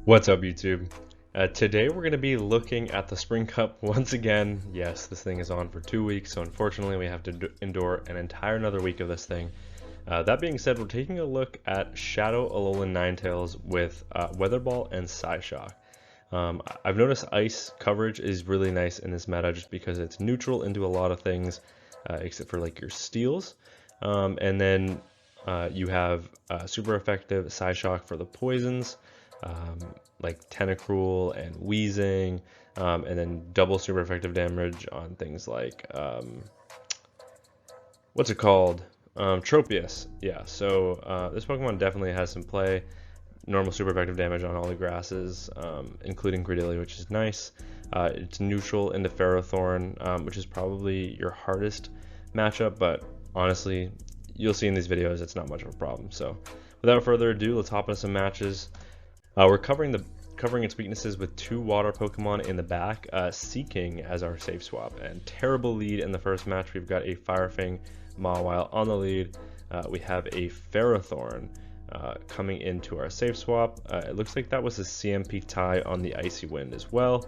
What's up, YouTube? Today we're going to be looking at the Spring Cup once again. Yes, this thing is on for 2 weeks, so unfortunately we have to endure an entire another week of this thing. That being said, we're taking a look at Shadow ALOLAN Ninetales with Weather Ball and PSYSHOCK. I've noticed ice coverage is really nice in this meta just because it's neutral into a lot of things, except for like your steals. And then you have super effective PSYSHOCK for the poisons. Like Tentacruel and Wheezing, and then double super effective damage on things like, what's it called? Tropius. Yeah, so this Pokemon definitely has some play. Normal super effective damage on all the grasses, including Greedilly, which is nice. It's neutral into Ferrothorn, which is probably your hardest matchup, but honestly, you'll see in these videos it's not much of a problem. So without further ado, let's hop into some matches. We're covering its weaknesses with 2 water Pokemon in the back, Seeking as our safe swap, and terrible lead in the first match. We've got a Firefang Mawile on the lead. We have a Ferrothorn coming into our safe swap. It looks like that was a CMP tie on the Icy Wind as well,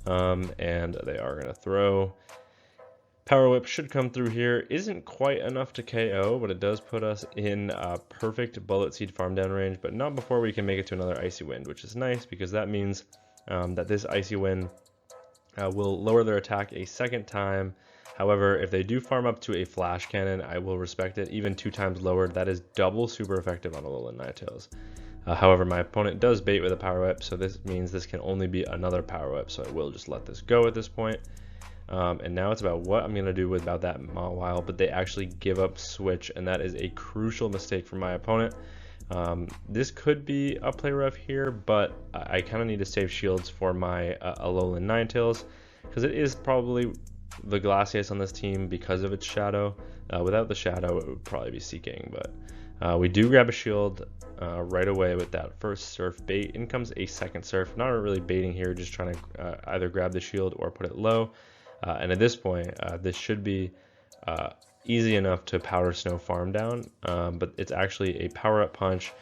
and they are going to throw. Power Whip should come through here. Isn't quite enough to KO, but it does put us in perfect Bullet Seed farm down range, but not before we can make it to another Icy Wind, which is nice because that means that this Icy Wind will lower their attack a second time. However, if they do farm up to a Flash Cannon, I will respect it. Even 2 times lowered, that is double super effective on ALOLAN Ninetales. However, my opponent does bait with a Power Whip, so this means this can only be another Power Whip, so I will just let this go at this point. And now it's about what I'm going to do about that Mawile, but they actually give up Switch, and that is a crucial mistake for my opponent. This could be a play rough here, but I kind of need to save shields for my ALOLAN Ninetales, because it is probably the Glacius on this team because of its Shadow. Without the Shadow, it would probably be Seeking, but we do grab a shield right away with that first Surf bait. In comes a second Surf. Not really baiting here, just trying to either grab the shield or put it low. And at this point, this should be easy enough to Powder Snow farm down, but it's actually a Power Up Punch.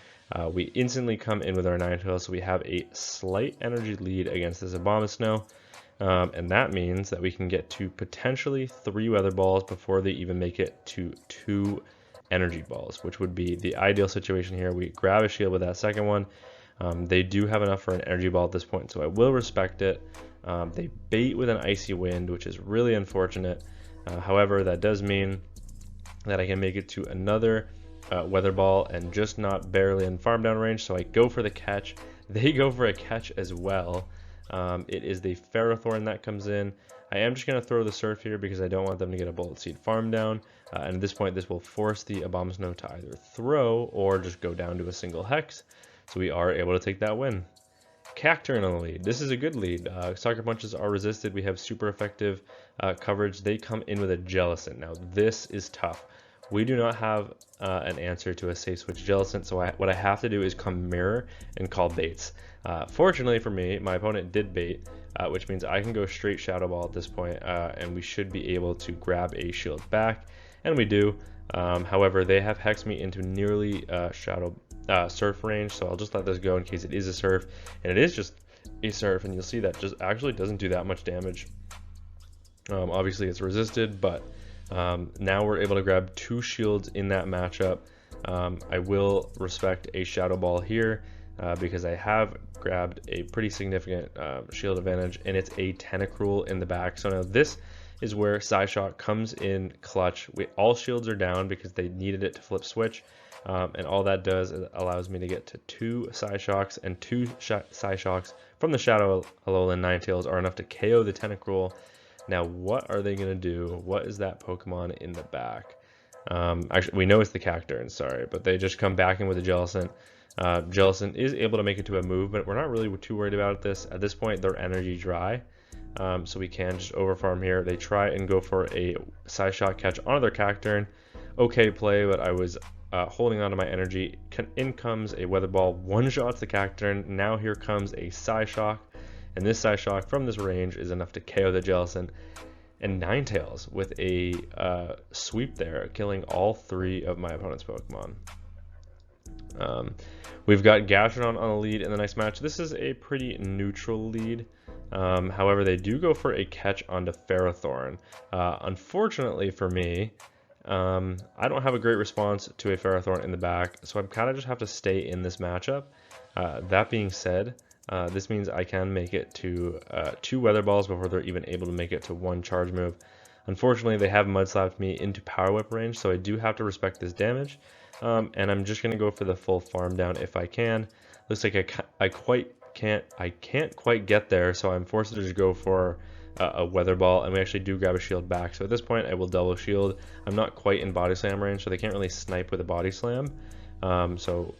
We instantly come in with our Ninetales, so we have a slight energy lead against this Abomasnow, and that means that we can get to potentially 3 Weather Balls before they even make it to 2 Energy Balls, which would be the ideal situation here. We grab a shield with that second one. They do have enough for an Energy Ball at this point, so I will respect it. They bait with an Icy Wind, which is really unfortunate. However, that does mean that I can make it to another Weather Ball and just not barely in farm down range, so I go for the catch. They go for a catch as well. It is the Ferrothorn that comes in. I am just going to throw the Surf here because I don't want them to get a Bullet Seed farm down, and at this point this will force the Abomasnow to either throw or just go down to a single Hex, so we are able to take that win. Cacturne on the lead. This is a good lead. Sucker Punches are resisted. We have super effective coverage. They come in with a Jellicent. Now this is tough. We do not have an answer to a safe switch Jellicent, so what I have to do is come mirror and call baits. Fortunately for me, my opponent did bait, which means I can go straight Shadow Ball at this point, and we should be able to grab a shield back, and we do. However, they have hexed me into nearly Surf range, so I'll just let this go in case it is a Surf, and it is just a Surf, and you'll see that just actually doesn't do that much damage. Obviously it's resisted, but now we're able to grab 2 shields in that matchup. I will respect a Shadow Ball here because I have grabbed a pretty significant shield advantage, and it's a Tentacruel in the back. So now this is where PSYSHOCK comes in clutch. All shields are down because they needed it to flip switch, and all that does is allows me to get to 2 PSYSHOCKs, and 2 PSYSHOCKs from the Shadow ALOLAN Ninetales are enough to KO the Tentacruel. Now what are they going to do? What is that Pokemon in the back? Actually, we know it's the Cacturne, sorry, but they just come back in with a Jellicent. Jellicent is able to make it to a move, but we're not really too worried about this. At this point, they're energy dry, so we can just overfarm here. They try and go for a PSYSHOCK catch onto their Cacturne. Okay play, but I was holding on to my energy. In comes a Weather Ball, one-shots the Cacturne. Now here comes a PSYSHOCK, and this PSYSHOCK from this range is enough to KO the Jellicent. And Ninetales with a sweep there, killing all 3 of my opponent's Pokemon. We've got Gastrodon on the lead in the next match. This is a pretty neutral lead. However, they do go for a catch onto Ferrothorn. Unfortunately for me, I don't have a great response to a Ferrothorn in the back, so I kind of just have to stay in this matchup. That being said, this means I can make it to 2 Weather Balls before they're even able to make it to 1 charge move. Unfortunately, they have Mud Slapped me into Power Whip range, so I do have to respect this damage. And I'm just going to go for the full farm down if I can. Looks like I can't quite get there, so I'm forced to just go for a Weather Ball, and we actually do grab a shield back. So at this point, I will double shield. I'm not quite in Body Slam range, so they can't really snipe with a Body Slam. So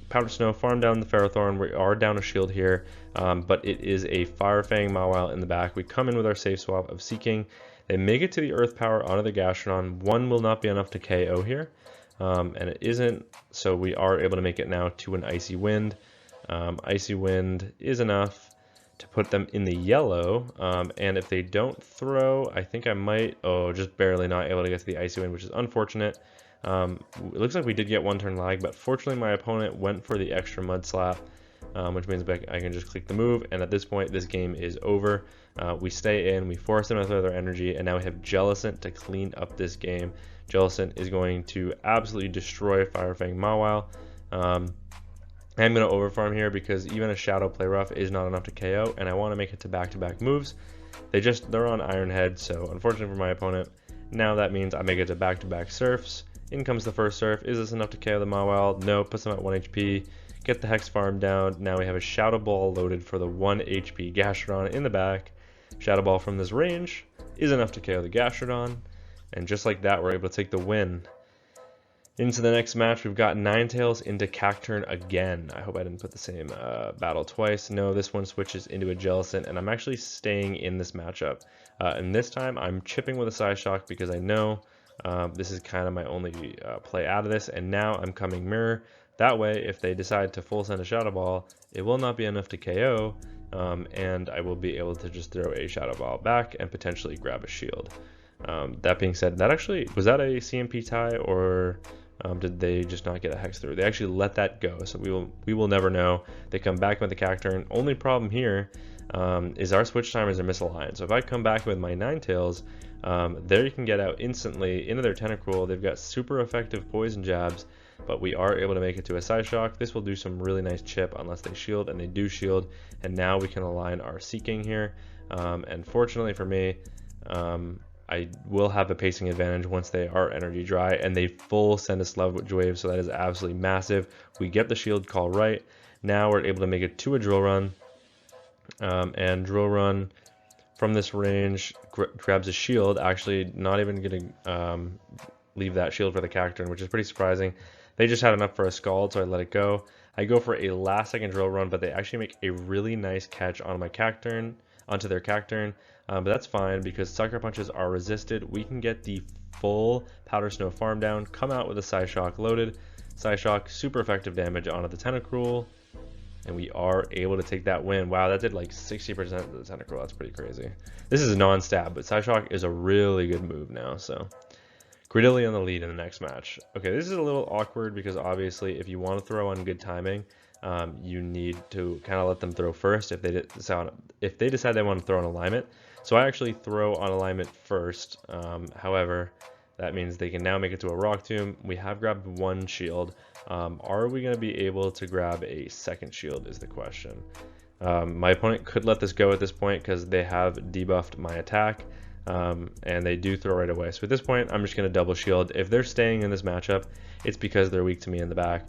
Powder Snow, farm down the Ferrothorn. We are down a shield here, but it is a Fire Fang Mawile in the back. We come in with our safe swap of Seeking. They make it to the Earth Power onto the Gastrodon. 1 will not be enough to KO here, and it isn't, so we are able to make it now to an Icy Wind. Icy Wind is enough to put them in the yellow, and if they don't throw, I think I might, just barely not able to get to the Icy Wind, which is unfortunate. It looks like we did get 1 turn lag, but fortunately my opponent went for the extra Mud Slap, which means I can just click the move, and at this point this game is over. We stay in, we force them with other energy, and now we have Jellicent to clean up this game. Jellicent is going to absolutely destroy Fire Fang Mawile. I'm going to overfarm here because even a Shadow Play Rough is not enough to KO, and I want to make it to back-to-back moves. They're on Iron Head, so unfortunately for my opponent, now that means I make it to back-to-back Surfs. In comes the first Surf. Is this enough to KO the Mawile? No, puts them at 1 HP. Get the Hex farm down. Now we have a Shadow Ball loaded for the 1 HP Gastrodon in the back. Shadow Ball from this range is enough to KO the Gastrodon, and just like that, we're able to take the win. Into the next match, we've got Ninetails into Cacturne again. I hope I didn't put the same battle twice. No, this one switches into a Jellicent, and I'm actually staying in this matchup. And this time, I'm chipping with a PSYSHOCK because I know this is kind of my only play out of this, and now I'm coming Mirror. That way, if they decide to full send a Shadow Ball, it will not be enough to KO, and I will be able to just throw a Shadow Ball back and potentially grab a shield. That being said, was that a CMP tie, or did they just not get a Hex through? They actually let that go, so we will never know. They come back with the Cacturne. Only problem here is our switch timers are misaligned. So if I come back with my Ninetails, there you can get out instantly into their Tentacruel. They've got super effective poison jabs, but we are able to make it to a PSYSHOCK. This will do some really nice chip unless they shield, and they do shield, and now we can align our Seeking here. And fortunately for me, I will have a pacing advantage once they are energy dry, and they full send a Sludge Wave, so that is absolutely massive. We get the shield call right. Now we're able to make it to a Drill Run, and Drill Run from this range grabs a shield, actually not even going to leave that shield for the Cacturne, which is pretty surprising. They just had enough for a Scald, so I let it go. I go for a last second Drill Run, but they actually make a really nice catch on my Cacturne, onto their Cacturne, but that's fine because Sucker Punches are resisted. We can get the full Powder Snow farm down, come out with a PSYSHOCK loaded. PSYSHOCK, super effective damage onto the Tentacruel, and we are able to take that win. Wow, that did like 60% of the Tentacruel. That's pretty crazy. This is a non-stab, but PSYSHOCK is a really good move now, so. Credillia on the lead in the next match. Okay, this is a little awkward because obviously if you want to throw on good timing, you need to kind of let them throw first if they decide they want to throw on alignment. So I actually throw on alignment first. However, that means they can now make it to a Rock Tomb. We have grabbed 1 shield. Are we going to be able to grab a second shield is the question. My opponent could let this go at this point because they have debuffed my attack. And they do throw right away. So at this point, I'm just going to double shield. If they're staying in this matchup, it's because they're weak to me in the back.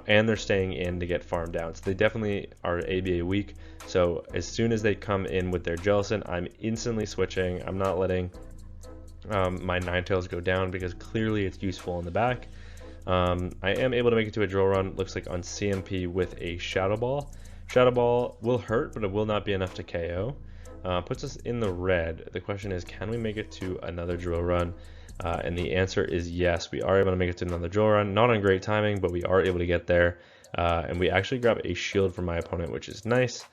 And they're staying in to get farmed down. So they definitely are ABA weak. So as soon as they come in with their Jellicent, I'm instantly switching. I'm not letting my Ninetails go down because clearly it's useful in the back. I am able to make it to a Drill Run, looks like on CMP with a Shadow Ball. Shadow Ball will hurt, but it will not be enough to KO. Puts us in the red. The question is, can we make it to another Drill Run? And the answer is yes. We are able to make it to another Drill Run. Not on great timing, but we are able to get there. And we actually grab a shield from my opponent, which is nice.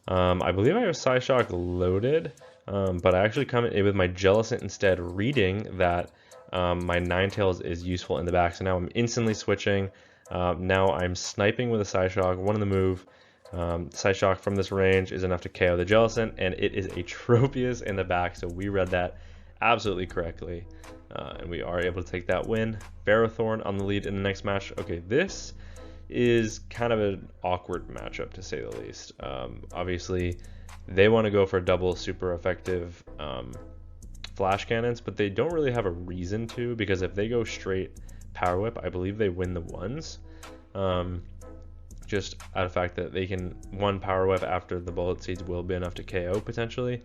I believe I have PSYSHOCK loaded, but I actually come in with my Jellicent instead, reading that my Ninetails is useful in the back. So now I'm instantly switching. Now I'm sniping with a PSYSHOCK, one in the move. PSYSHOCK from this range is enough to KO the Jellicent, and it is a Tropius in the back, so we read that absolutely correctly. And we are able to take that win. Ferrothorn on the lead in the next match. Okay, this is kind of an awkward matchup to say the least. Obviously, they want to go for double super effective flash cannons, but they don't really have a reason to, because if they go straight Power Whip, I believe they win the ones. Just out of the fact that they can one Power Whip after the bullet seeds will be enough to KO potentially.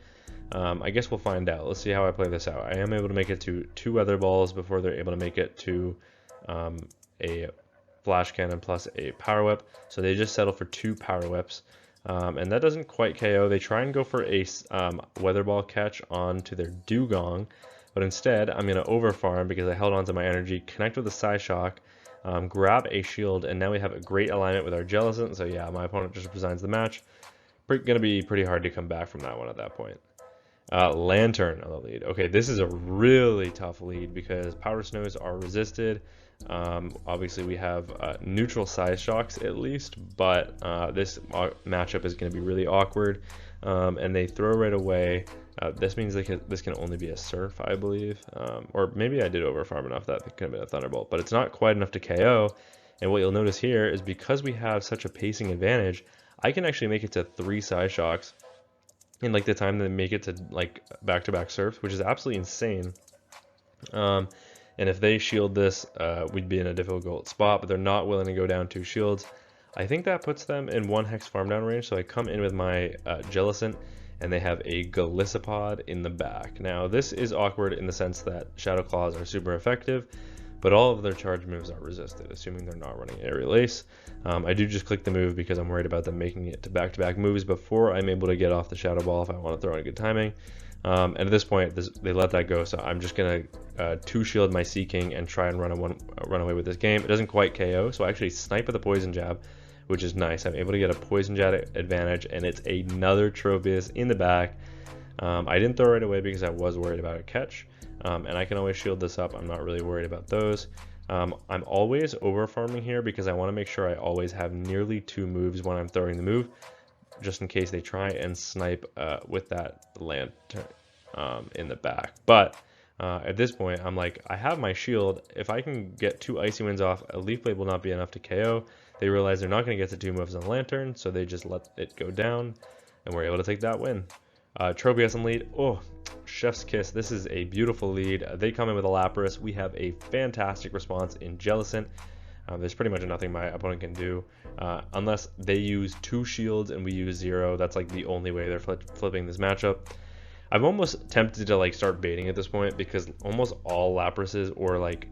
I guess we'll find out. Let's see how I play this out. I am able to make it to 2 weather balls before they're able to make it to a flash cannon plus a Power Whip. So they just settle for 2 Power Whips. And that doesn't quite KO. They try and go for a weather ball catch onto their Dugong, but instead I'm going to overfarm because I held on to my energy, connect with the PSYSHOCK, grab a shield, and now we have a great alignment with our Jellicent. So yeah, my opponent just resigns the match. Going to be pretty hard to come back from that one at that point. Lantern on the lead. Okay, this is a really tough lead because Powder Snows are resisted. Obviously we have neutral PSYSHOCKs at least, but this matchup is going to be really awkward. And they throw right away. This means this can only be a Surf, I believe. Or maybe I did overfarm enough that it could have been a Thunderbolt, but it's not quite enough to KO. And what you'll notice here is because we have such a pacing advantage, I can actually make it to 3 PSYSHOCKs in like the time they make it to like back-to-back Surfs, which is absolutely insane. And if they shield this, we'd be in a difficult spot, but they're not willing to go down 2 shields. I think that puts them in 1 hex farm down range, so I come in with my Jellicent, and they have a Golisopod in the back. Now, this is awkward in the sense that Shadow Claws are super effective, but all of their charge moves are resisted, assuming they're not running Aerial Ace. I do just click the move because I'm worried about them making it to back-to-back moves before I'm able to get off the Shadow Ball if I want to throw in a good timing. And at this point, they let that go, so I'm just going to 2-shield my Sea King and try and run away with this game. It doesn't quite KO, so I actually snipe with the Poison Jab, which is nice. I'm able to get a Poison Jab advantage, and it's another Tropius in the back. I didn't throw right away because I was worried about a catch, and I can always shield this up. I'm not really worried about those. I'm always over farming here because I want to make sure I always have nearly 2 moves when I'm throwing the move, just in case they try and snipe with that Lantern in the back. But at this point, I'm like, I have my shield. If I can get 2 Icy Winds off, a Leaf Blade will not be enough to KO. They realize they're not going to get to 2 moves on the Lantern, so they just let it go down, and we're able to take that win. Tropius on lead. Oh, chef's kiss. This is a beautiful lead. They come in with a Lapras. We have a fantastic response in Jellicent. There's pretty much nothing my opponent can do unless they use 2 shields and we use 0. That's like the only way they're flipping this matchup. I'm almost tempted to like start baiting at this point because almost all Laprases or like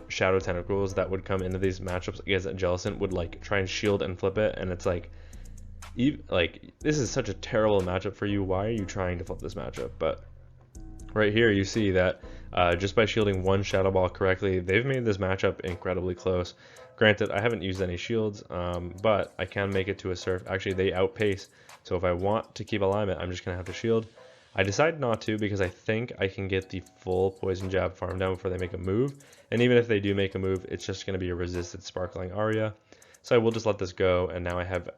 Shadow Tentacles that would come into these matchups against Jellicent would like try and shield and flip it, and it's like this is such a terrible matchup for you. Why are you trying to flip this matchup? But right here you see that just by shielding 1 Shadow Ball correctly, they've made this matchup incredibly close. Granted, I haven't used any shields, but I can make it to a Surf. Actually, they outpace, so if I want to keep alignment, I'm just gonna have to shield. I decided not to because I think I can get the full Poison Jab farm down before they make a move, and even if they do make a move, it's just going to be a resisted Sparkling Aria. So I will just let this go, and now I have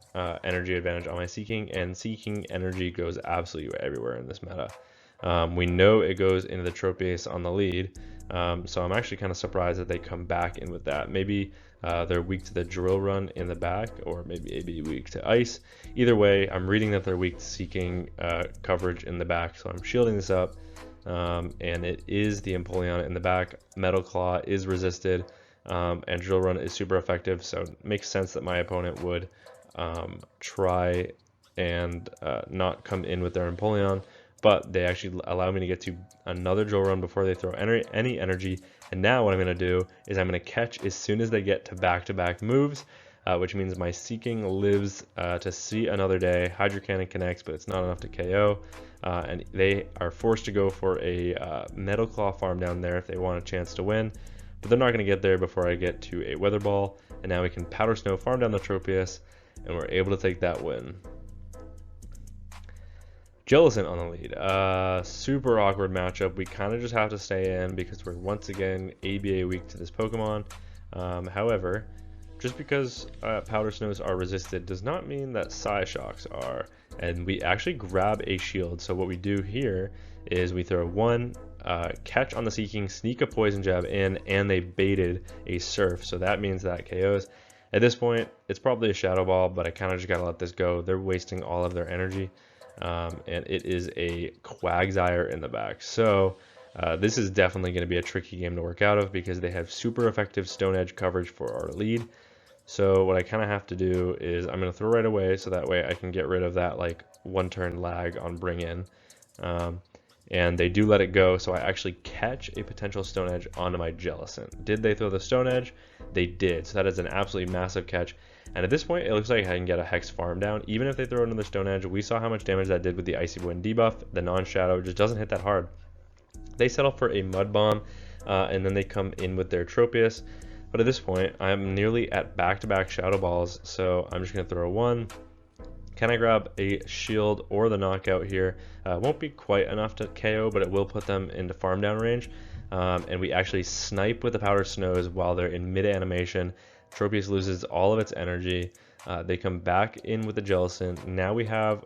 energy advantage on my Sea King, and Sea King energy goes absolutely everywhere in this meta. We know it goes into the Tropius on the lead, so I'm actually kind of surprised that they come back in with that. Maybe they're weak to the Drill Run in the back, or maybe they'd be weak to Ice. Either way, I'm reading that they're weak to Sea King coverage in the back, so I'm shielding this up, and it is the Empoleon in the back. Metal Claw is resisted, and Drill Run is super effective, so it makes sense that my opponent would try and not come in with their Empoleon, but they actually allow me to get to another Drill Run before they throw any energy. And now what I'm going to do is I'm going to catch as soon as they get to back-to-back moves, which means my Sea King lives to see another day. Hydro Cannon connects, but it's not enough to KO, and they are forced to go for a Metal Claw farm down there if they want a chance to win, but they're not going to get there before I get to a Weather Ball, and now we can Powder Snow farm down the Tropius, and we're able to take that win. Jellicent on the lead. Super awkward matchup. We kind of just have to stay in because we're once again ABA weak to this Pokemon. However, just because Powder Snows are resisted does not mean that PSYSHOCKs are. And we actually grab a shield. So what we do here is we throw one, catch on the Seeking, sneak a Poison Jab in, and they baited a Surf. So that means that KOs. At this point, it's probably a Shadow Ball, but I kind of just got to let this go. They're wasting all of their energy, and it is a Quagsire in the back. So this is definitely going to be a tricky game to work out of because they have super effective Stone Edge coverage for our lead. So what I kind of have to do is I'm going to throw right away so that way I can get rid of that like 1-turn lag on bring in. And they do let it go, so I actually catch a potential Stone Edge onto my Jellicent. Did they throw the Stone Edge? They did, so that is an absolutely massive catch. And at this point, it looks like I can get a Hex farm down. Even if they throw another Stone Edge, we saw how much damage that did with the Icy Wind debuff. The non-shadow just doesn't hit that hard. They settle for a Mud Bomb, and then they come in with their Tropius. But at this point, I'm nearly at back-to-back Shadow Balls, so I'm just going to throw one. Can I grab a shield or the knockout here? Won't be quite enough to KO, but it will put them into farm down range. And we actually snipe with the Powder Snows while they're in mid-animation. Tropius loses all of its energy. They come back in with the Jellicent. Now we have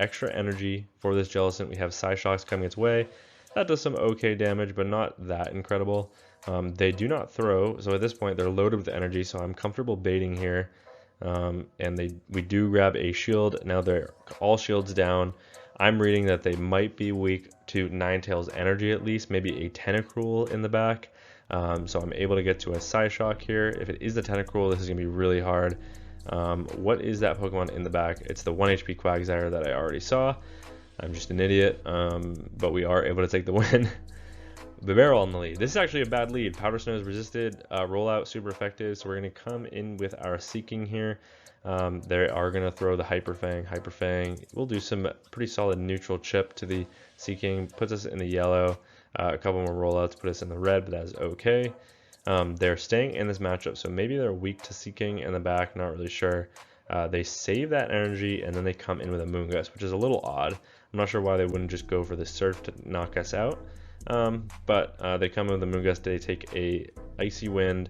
extra energy for this Jellicent. We have PSYSHOCKs coming its way. That does some okay damage, but not that incredible. They do not throw, so at this point they're loaded with energy, so I'm comfortable baiting here. And we do grab a shield. Now they're all shields down. I'm reading that they might be weak to Ninetales energy at least, maybe a Tentacruel in the back. So I'm able to get to a PSYSHOCK here. If it is the Tentacruel, this is going to be really hard. What is that Pokemon in the back? It's the 1 HP Quagsire that I already saw. I'm just an idiot, but we are able to take the win. Bibarel on the lead. This is actually a bad lead. Powder Snow is resisted, rollout super effective, so we're going to come in with our Seeking here. They are going to throw the Hyper Fang. We'll do some pretty solid neutral chip to the Seeking, puts us in the yellow. A couple more rollouts put us in the red, but that is okay. They're staying in this matchup, so maybe they're weak to Seeking in the back, not really sure. They save that energy, and then they come in with a Moongus, which is a little odd. I'm not sure why they wouldn't just go for the Surf to knock us out. But they come in with the Moongus, they take a Icy Wind.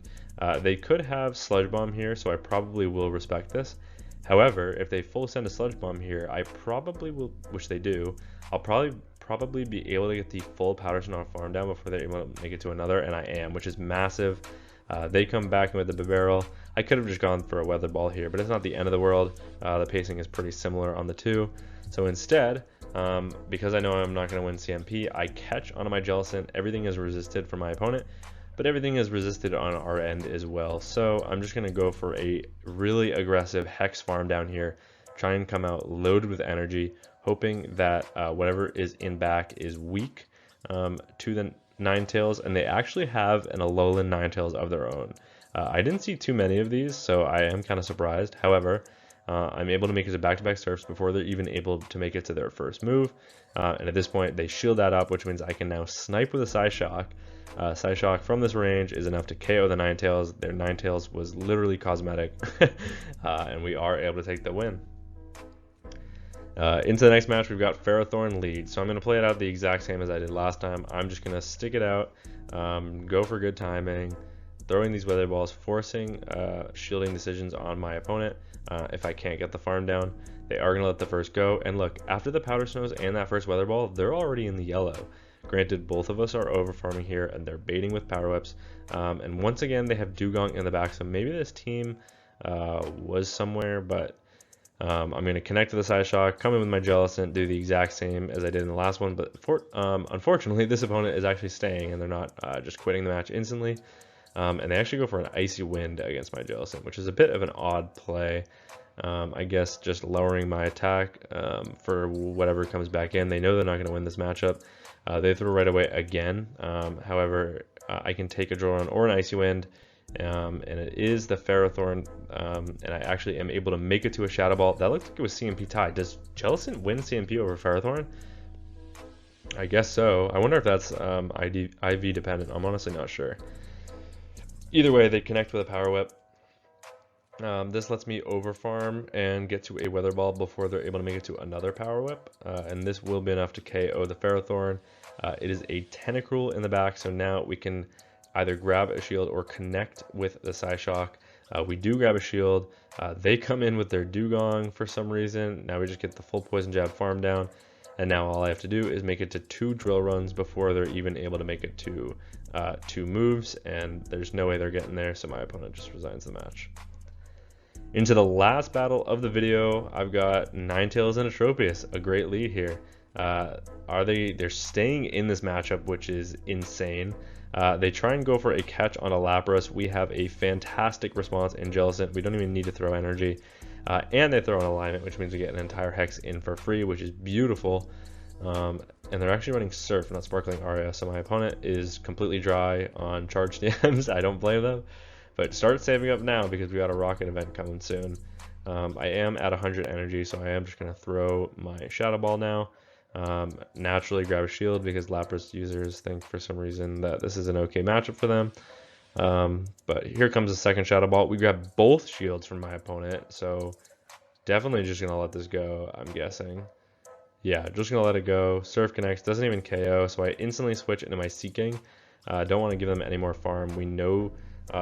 They could have Sludge Bomb here, so I probably will respect this. However, if they full send a Sludge Bomb here, I probably will, which they do, I'll probably be able to get the full Powder Snow farm down before they're able to make it to another, and I am, which is massive. They come back with the Bibarel. I could have just gone for a Weather Ball here, but it's not the end of the world. The pacing is pretty similar on the two. So instead, because I know I'm not going to win CMP, I catch onto my Jellicent. Everything is resisted from my opponent, but everything is resisted on our end as well. So I'm just going to go for a really aggressive Hex farm down here, try and come out loaded with energy, hoping that whatever is in back is weak to the Ninetales, and they actually have an ALOLAN Ninetales of their own. I didn't see too many of these, so I am kind of surprised. However, I'm able to make it to back-to-back Surfs before they're even able to make it to their first move. And at this point, they shield that up, which means I can now snipe with a PSYSHOCK. PSYSHOCK from this range is enough to KO the Ninetales. Their Ninetales was literally cosmetic, and we are able to take the win. Into the next match, we've got Ferrothorn lead. So I'm going to play it out the exact same as I did last time. I'm just going to stick it out, go for good timing, throwing these Weather Balls, forcing shielding decisions on my opponent. If I can't get the farm down, they are going to let the first go. And look, after the Powder Snows and that first Weather Ball, they're already in the yellow. Granted, both of us are over farming here, and they're baiting with Power Whips. And once again, they have Dugong in the back, so maybe this team was somewhere, but I'm going to connect to the PSYSHOCK, come in with my Jellicent, do the exact same as I did in the last one, but unfortunately, this opponent is actually staying, and they're not just quitting the match instantly. And they actually go for an Icy Wind against my Jellicent, which is a bit of an odd play. I guess just lowering my attack for whatever comes back in. They know they're not going to win this matchup. They throw right away again. However, I can take a Drill Run or an Icy Wind, and it is the Ferrothorn, and I actually am able to make it to a Shadow Ball. That looked like it was CMP tied. Does Jellicent win CMP over Ferrothorn? I guess so. I wonder if that's IV dependent. I'm honestly not sure. Either way, they connect with a Power Whip. This lets me overfarm and get to a Weather Ball before they're able to make it to another Power Whip, and this will be enough to KO the Ferrothorn. It is a Tentacruel in the back, so now we can either grab a shield or connect with the PSYSHOCK. We do grab a shield. They come in with their Dugong for some reason. Now we just get the full poison jab farm down. And now all I have to do is make it to 2 drill runs before they're even able to make it to 2 moves. And there's no way they're getting there, so my opponent just resigns the match. Into the last battle of the video, I've got Ninetales and Atropius, a great lead here. They're staying in this matchup, which is insane. They try and go for a catch on a Lapras. We have a fantastic response in Jellicent. We don't even need to throw energy. And they throw an alignment, which means we get an entire Hex in for free, which is beautiful. And they're actually running Surf, not Sparkling Aria, so my opponent is completely dry on charge DMs. I don't blame them. But start saving up now because we got a Rocket event coming soon. I am at 100 energy, so I am just going to throw my Shadow Ball now. Naturally grab a shield because Lapras users think for some reason that this is an okay matchup for them. But here comes the second Shadow Ball. We grab both shields from my opponent, so definitely just going to let this go, I'm guessing. Yeah, just going to let it go. Surf connects, doesn't even KO, so I instantly switch into my Seeking. Don't want to give them any more farm. We know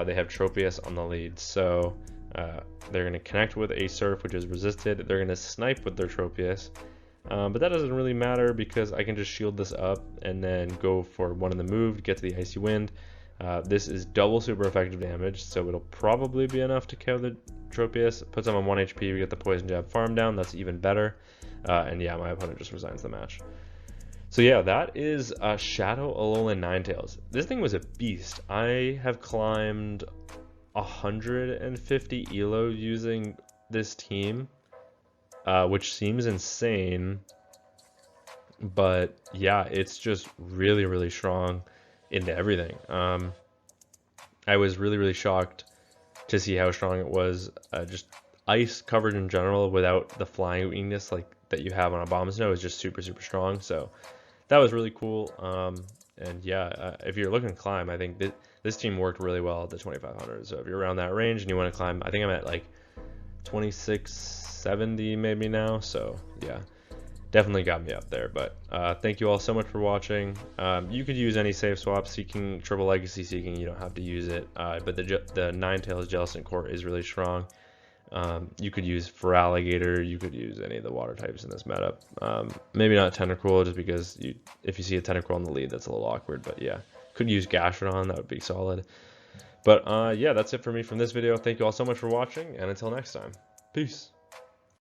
they have Tropius on the lead, so they're going to connect with a Surf, which is resisted. They're going to snipe with their Tropius, but that doesn't really matter because I can just shield this up and then go for one in the move to get to the Icy Wind. This is double super effective damage, so it'll probably be enough to KO the Tropius. Puts them on 1 HP, we get the Poison Jab farm down, that's even better. And yeah, my opponent just resigns the match. So yeah, that is Shadow Alolan Ninetales. This thing was a beast. I have climbed 150 elo using this team, which seems insane. But yeah, it's just really, really strong into everything. I was really shocked to see how strong it was. Just ice coverage in general without the flying weakness like that you have on a Bomb Snow is just super strong. So that was really cool. And yeah, if you're looking to climb, I think this team worked really well at the 2500. So if you're around that range and you want to climb, I think I'm at like 2670 maybe now. So yeah, definitely got me up there. But thank you all so much for watching. You could use any save swap, Seeking, Triple Legacy Seeking, you don't have to use it. But the Ninetales Jellicent core is really strong. You could use Feraligatr, you could use any of the water types in this meta. Maybe not Tentacruel, just because if you see a Tentacruel in the lead, that's a little awkward, but yeah. Could use Gastrodon, that would be solid. But yeah, that's it for me from this video. Thank you all so much for watching, and until next time, peace.